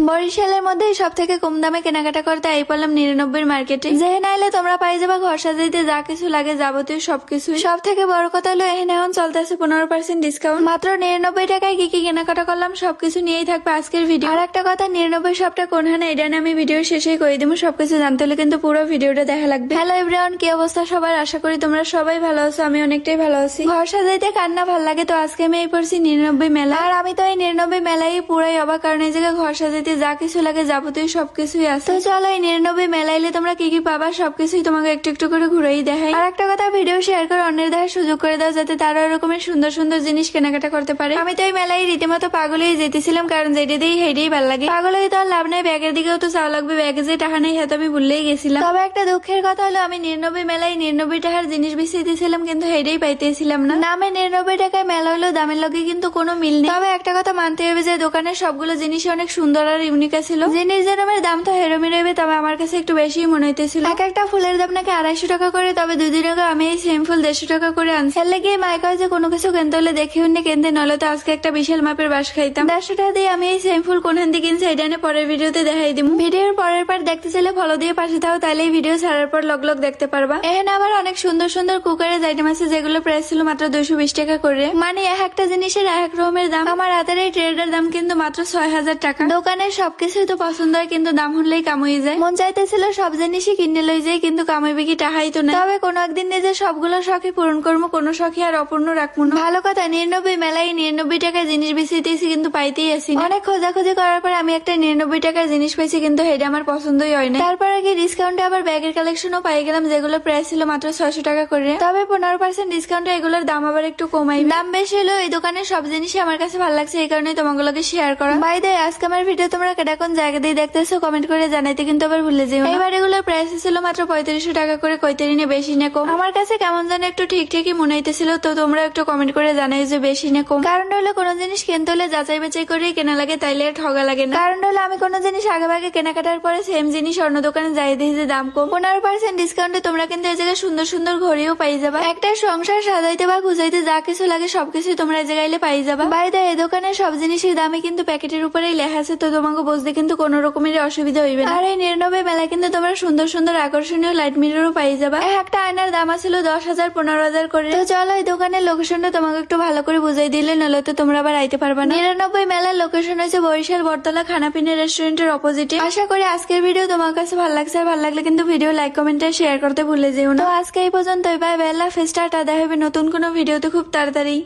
বরিশালের মধ্যে সব থেকে কম দামে কেনাকাটা করতে আই পড়লাম 99 মার্কেটে। যেখানে আইলে তোমরা পাই যাবা ঘর সাজাইতে যা কিছু লাগে যাবতীয় সবকিছু। সব থেকে বড় কথা হলো এখানে এখন চলতেছে 15% ডিসকাউন্ট। মাত্র 99 টাকায় কি কি কেনাকাটা করলাম সবকিছু নিয়েই থাকবে আজকের ভিডিও। আর একটা কথা, 99 শপটা কোনখানে এটা আমি ভিডিও শেষেই করে দিব। সবকিছু জানতে হলে কিন্তু পুরো ভিডিওটা দেখা লাগবে। হ্যালো এভরিওয়ান, কি অবস্থা সবার? আশা করি তোমরা সবাই ভালো আছো, আমি অনেকটাই ভালো আছি। ঘর সাজাইতে কার না ভালো লাগে, তো আজকে আমি এই পড়ছি 99 মেলা। আর আমি তো এই 99 মেলাই পুরাই অবাক, কারণ এই জায়গায় ঘর সাজাইতে যা কিছু লাগে যাবতীয় সবকিছুই আছে। তো চলো এই 99 মেলাইলে তোমরা কি কি পাবা সবকিছুই তোমাকে একটু একটু করে ঘুরেই দেখাই। আর একটা কথা, ভিডিও শেয়ার করে অন্যের দেখার সুযোগ করে দাও, যাতে তারা এরকমের সুন্দর সুন্দর জিনিস কেনাকাটা করতে পারে। আমি তো এই মেলায় রীতিমতো পাগলেই যেতেছিলাম, কারণ যেটা দিয়ে হেঁটেই ভালো লাগে। পাগল হয়ে তো আর লাভ নাই, ব্যাগের দিকেও তো চাওয়া লাগবে, ব্যাগে যে টাকা নেই হ্যাঁ তো আমি ভুললেই গেছিলাম। তবে একটা দুঃখের কথা হলো আমি 99 মেলায় 99 টাকার জিনিস বেশিতেছিলাম, কিন্তু হেঁটেই পাইতেছিলাম না। নামে 99 টাকায় মেলা হলো, দামের লগে কিন্তু কোনো মিল নেই। তবে একটা কথা মানতে হবে যে দোকানের সবগুলো জিনিস অনেক সুন্দর আর ইউনিক ছিল। জিনিস যেরমের দাম তো হেরমি রইবে, তবে আমার কাছে একটু বেশি মনে হইতেছিল। এক একটা ফুলের দাম নাকি 250 টাকা করে, তবে 2 দিন আগে আমি এই সেম ফুল 150 টাকা করে আনছি। লেগে মাইকা যে কোনো কিছু কিনতে হলে দেখে উনি কিনতে, নলে তো আজকে একটা বিশাল মাপের বাস খাইতাম। 150 টাকা দিয়ে আমি এই সেম ফুল কোনখান দিয়ে কিনছি এটা নিয়ে পরের ভিডিওতে দেখাই দিব। ভিডিওর পরের পার দেখতে চাইলে ফলো দিয়ে পাশে থাও, তাহলে এই ভিডিও ছাড়ার পর লগ লগ দেখতে পারবা। এখানে আবার অনেক সুন্দর সুন্দর কুকারের আইটেম আছে, যেগুলো প্রাইস ছিল মাত্র 220 টাকা করে। মানে এক একটা জিনিসের এক রকমের দাম। আমার হাতের এই ট্রেডার দাম কিন্তু মাত্র 6000 টাকা। দোকানের সবকিছুই তো পছন্দ হয়, কিন্তু দাম হলেই কামই যায়। মন চাইতেছিল সব জিনিসই কিনে লই যায়, কিন্তু কামাইবে কি টাকাই তো না। তবে কোনো একদিন নিজের সবগুলো শখই পূরণ করবো, কোনো শখই আর অপূর্ণ রাখবো না। ভালো কথা, 99 মেলায় 99 টাকায় জিনিস বেশিতেছি, কিন্তু পাইতেই আসি না। অনেক খোঁজাখুঁজি করার পর আমি একটা 99 টাকার জিনিস পাইছি, কিন্তু এটা আমার পছন্দই হয় না। তারপর আগে ডিসকাউন্টে আবার ব্যাগের কালেকশনও পাই গেলাম, যেগুলো প্রাইস ছিল মাত্র 600 টাকা করে। তবে 15% ডিসকাউন্টে এগুলোর দাম আবার একটু কমাই। দাম বেশি হলো এই দোকানের সব জিনিসই আমার কাছে ভালো লাগছে, এই কারণে তোমাগুলোকে শেয়ার করা। বাই দ্য আজকে আমার ভিডিও তোমরা কোন জায়গা দিয়ে দেখতেছো কমেন্ট করে জানাইতে কিন্তু আবার ভুলে যেও না। এবার এগুলোর প্রাইস ছিল মাত্র 3500 টাকা করে, কইতেরি না বেশি না কম। আমার কাছে কেমন যেন একটু ঠিক ঠিকই মনে হইতেছিল, তো তোমরা একটু কমেন্ট করে জানাই যে বেশি না কম। কারণ হলো কোনো জিনিস কিনতে হলে যাচাই বাছাই করেই কেনা লাগে, তাইলে আর ঠগা লাগে না। কারণ হলো আমি কোনো জিনিস আগে ভাগে কেনাকাটার পরে সেম জিনিস অন্য দোকানে যাই দেখি যে দাম কম। 15% ডিসকাউন্টে তোমরা কিন্তু এই জায়গায় সুন্দর সুন্দর ঘড়িও পাই যাবা। একটা সংসার সাজাইতে বা গুছাইতে যা কিছু লাগে সবকিছু তোমরা এই জায়গায় পাই যাবা। বাইরে এই দোকানের সব জিনিসের দামে কিন্তু প্যাকেটের উপরেই লেখা আছে, তো তোমাকে বুঝতে কিন্তু কোনো রকমের অসুবিধা হইবে না। আর এই 99 মেলায় কিন্তু তোমরা সুন্দর সুন্দর আকর্ষণীয় লাইট মিররও পাই যাবা। একটা আয়নার দাম ছিল 10,000 15,000 করে। তো চলো এই দোকানের লোকেশনটা তোমাকে একটু ভালো করে বুঝাই দিলে, নলে তো তোমরা আবার আইতে পারবা না। 99 মেলার লোকেশন হচ্ছে বরিশাল বটতলা খানাপিনা রেস্টুরেন্টের অপোজিটে। আশা করি আজকের ভিডিও তোমার কাছে ভালো লাগছে, আর ভালো লাগলে কিন্তু ভিডিও লাইক কমেন্ট আর শেয়ার করতে ভুলে যেও না। তো আজকে এই পর্যন্ত, বাই বাই, আল্লাহ হাফেজ, টাটা, দেখা হবে নতুন কোনো ভিডিওতে খুব তাড়াতাড়ি।